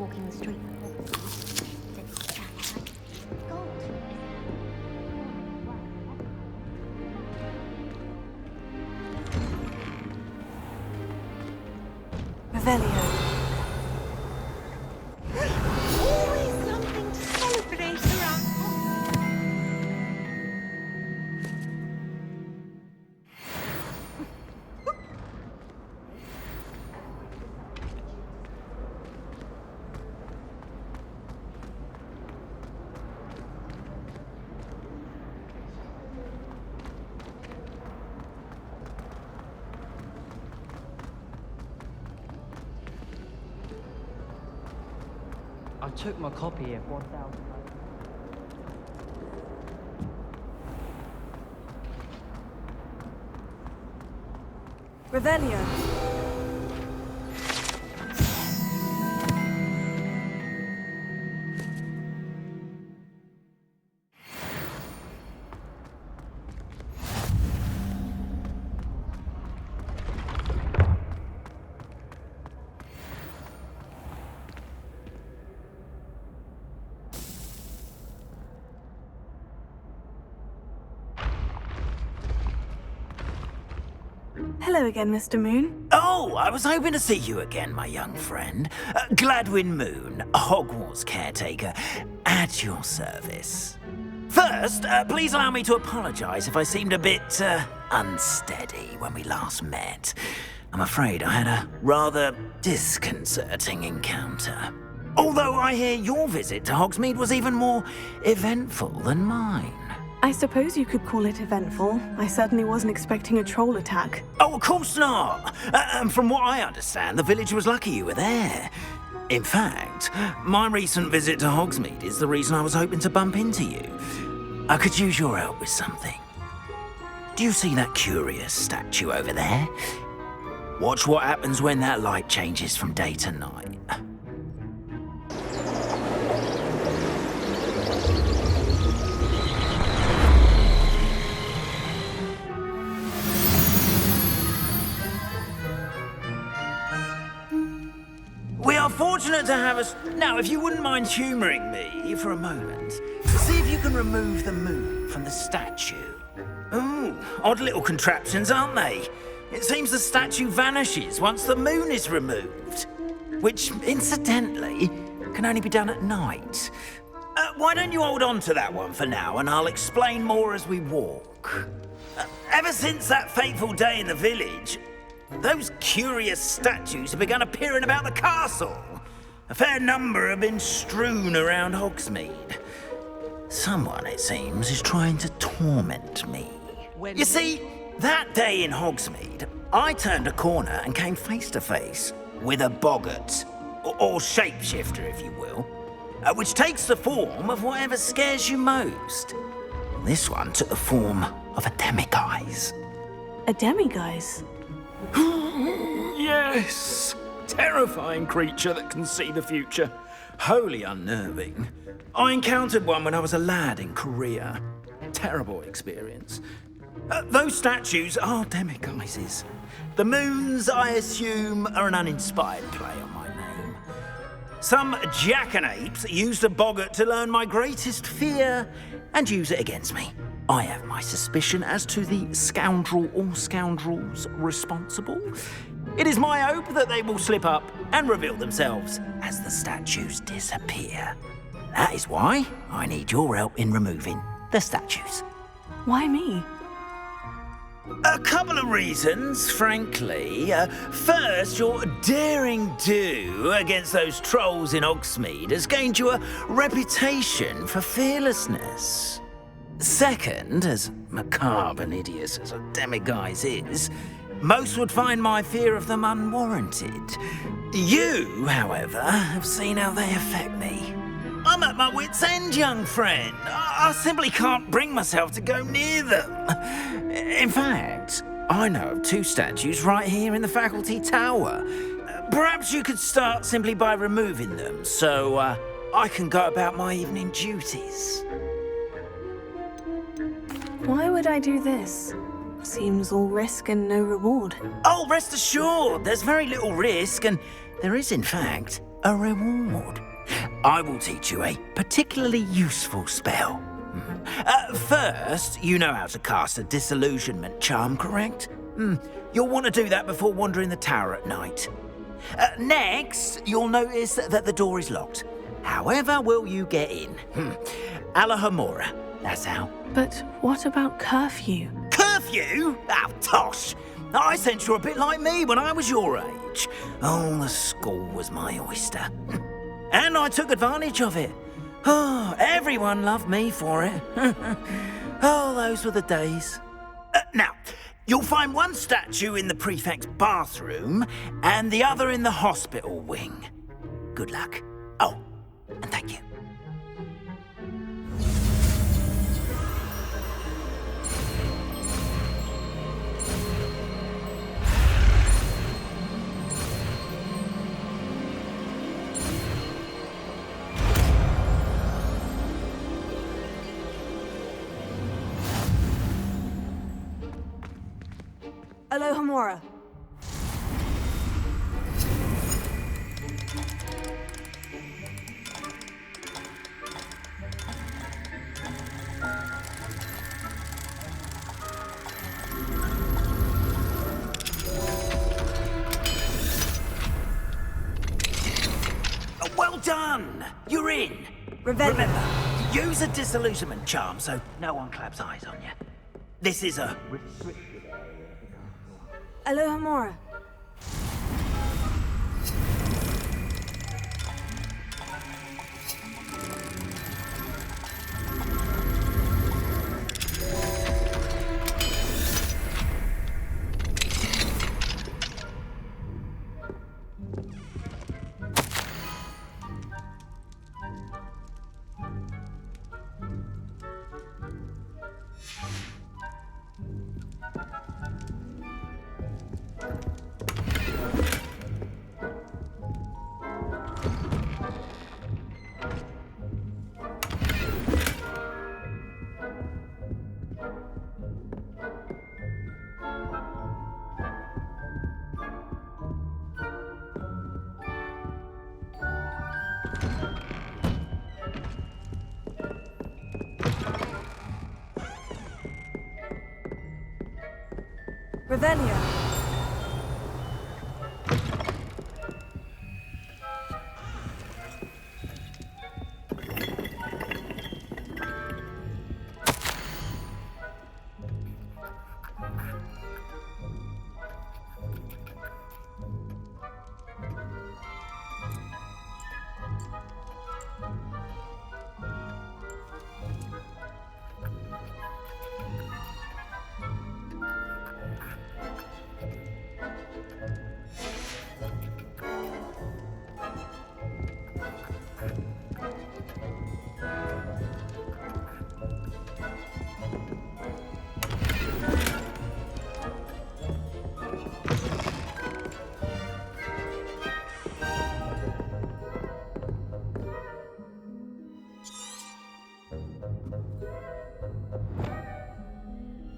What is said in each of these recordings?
walking the street of Hogwarts. Gold. Revelio. Always something to celebrate around. I took my copy of 1000. Revelio. Hello again, Mr. Moon. Oh, I was hoping to see you again, my young friend. Gladwin Moon, Hogwarts caretaker, at your service. First, please allow me to apologise if I seemed a bit unsteady when we last met. I'm afraid I had a rather disconcerting encounter. Although I hear your visit to Hogsmeade was even more eventful than mine. I suppose you could call it eventful. I certainly wasn't expecting a troll attack. Oh, of course not. And from what I understand, the village was lucky you were there. In fact, my recent visit to Hogsmeade is the reason I was hoping to bump into you. I could use your help with something. Do you see that curious statue over there? Watch what happens when that light changes from day to night. We are fortunate to have us. Now, if you wouldn't mind humouring me for a moment, see if you can remove the moon from the statue. Ooh, odd little contraptions, aren't they? It seems the statue vanishes once the moon is removed, which, incidentally, can only be done at night. Why don't you hold on to that one for now, and I'll explain more as we walk. Ever since that fateful day in the village, those curious statues have begun appearing about the castle. A fair number have been strewn around Hogsmeade. Someone, it seems, is trying to torment me. You see, that day in Hogsmeade, I turned a corner and came face to face with a boggart, or shapeshifter, if you will, which takes the form of whatever scares you most. This one took the form of a demiguise. A demiguise? Yes! Terrifying creature that can see the future. Wholly unnerving. I encountered one when I was a lad in Korea. Terrible experience. Those statues are demiguises. The moons, I assume, are an uninspired play on my name. Some jackanapes used a boggart to learn my greatest fear and use it against me. I have my suspicion as to the scoundrel or scoundrels responsible. It is my hope that they will slip up and reveal themselves as the statues disappear. That is why I need your help in removing the statues. Why me? A couple of reasons, frankly. First, your daring do against those trolls in Hogsmeade has gained you a reputation for fearlessness. Second, as macabre and hideous as a demiguise is, most would find my fear of them unwarranted. You, however, have seen how they affect me. I'm at my wit's end, young friend. I simply can't bring myself to go near them. In fact, I know of two statues right here in the faculty tower. Perhaps you could start simply by removing them, so I can go about my evening duties. Why would I do this? Seems all risk and no reward. Oh, rest assured, there's very little risk, and there is, in fact, A reward? I will teach you a particularly useful spell. First, you know how to cast a disillusionment charm, correct? You'll want to do that before wandering the tower at night. Next, you'll notice that the door is locked. However will you get in? Alahomora, that's how. But what about curfew? Curfew? Oh, tosh! I sense you're a bit like me when I was your age. Oh, the school was my oyster. And I took advantage of it. Oh, everyone loved me for it. Oh, those were the days. Now, you'll find one statue in the prefect's bathroom and the other in the hospital wing. Good luck. Oh, and thank you. Alohomora. Well done! You're in! Remember, Use a disillusionment charm so no one claps eyes on you. This is a... Alohomora. Revelio.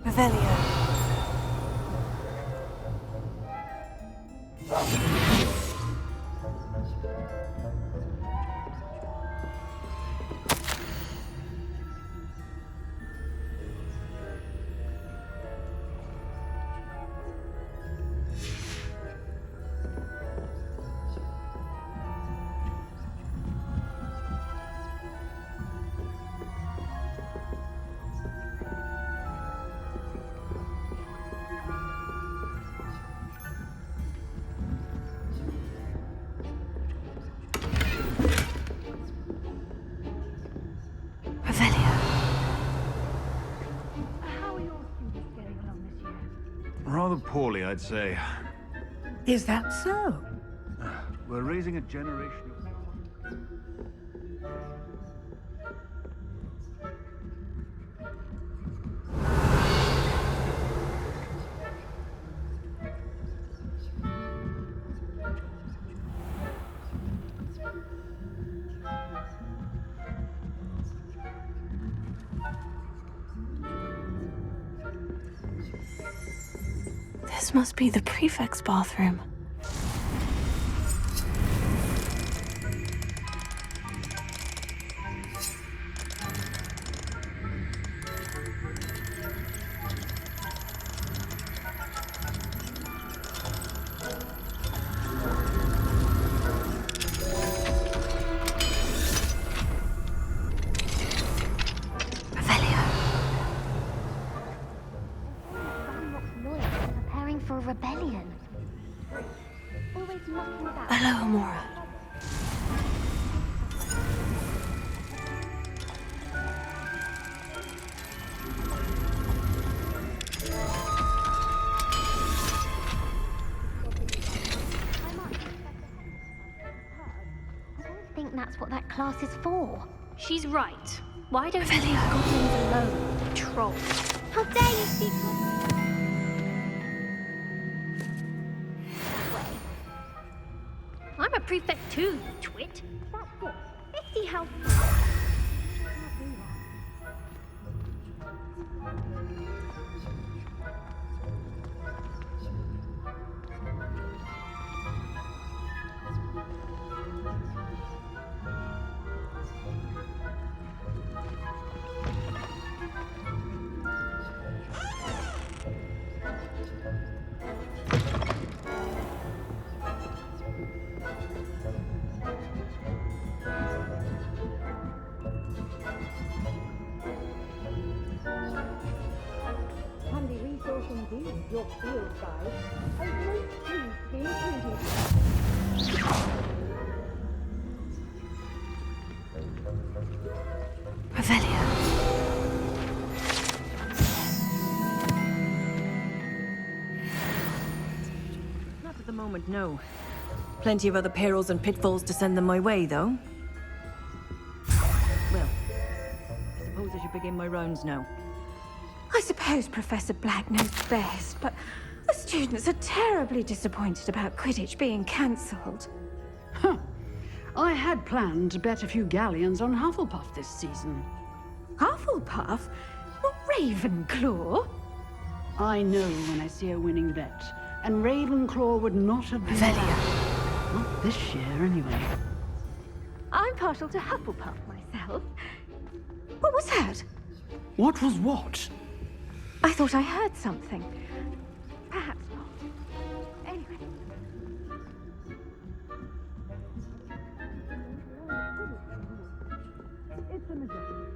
Revelio. Rather poorly, I'd say. Is that so? We're raising a generation of... This must be the prefect's bathroom. class is for. She's right. Why don't you leave goblins alone, troll? How dare you speak That way. I'm a prefect too, you twit. That's it. Let's see how... Handy resource indeed, your field guide. I'm most pleased to be included. Revelio. Not at the moment, no. Plenty of other perils and pitfalls to send them my way, though. Well, I suppose I should begin my rounds now. I suppose Professor Black knows best, but the students are terribly disappointed about Quidditch being cancelled. I had planned to bet a few galleons on Hufflepuff this season. Hufflepuff? Not Ravenclaw? I know when I see a winning bet, and Ravenclaw would not have been bad. Not this year, anyway. I'm partial to Hufflepuff myself. What was that? What was what? I thought I heard something. Perhaps not. Anyway. It's a magician.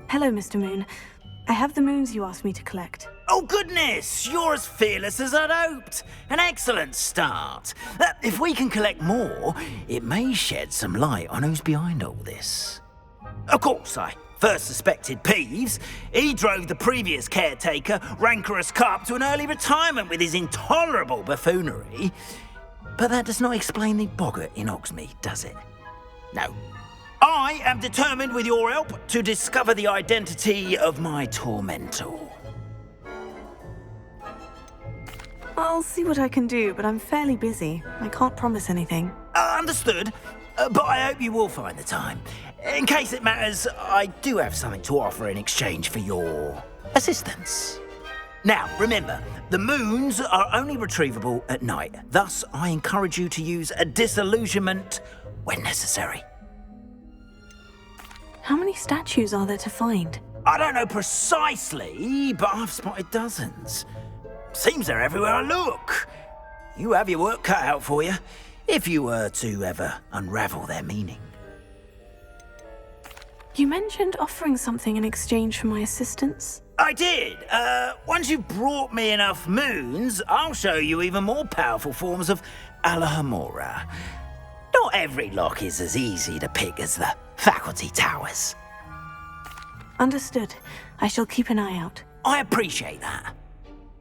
Hello, Mr. Moon. I have the moons you asked me to collect. Oh, goodness! You're as fearless as I'd hoped. An excellent start. If we can collect more, it may shed some light on who's behind all this. Of course, I first suspected Peeves. He drove the previous caretaker, Rancorous Carp, to an early retirement with his intolerable buffoonery. But that does not explain the boggart in Hogsmeade, does it? No. I am determined, with your help, to discover the identity of my tormentor. I'll see what I can do, but I'm fairly busy. I can't promise anything. Understood, but I hope you will find the time. In case it matters, I do have something to offer in exchange for your assistance. Now, remember, the moons are only retrievable at night. Thus, I encourage you to use a disillusionment when necessary. How many statues are there to find? I don't know precisely, but I've spotted dozens. Seems they're everywhere I look. You have your work cut out for you, if you were to ever unravel their meaning. You mentioned offering something in exchange for my assistance? I did. Once you've brought me enough moons, I'll show you even more powerful forms of Alohomora. Not every lock is as easy to pick as the faculty towers. Understood. I shall keep an eye out. I appreciate that.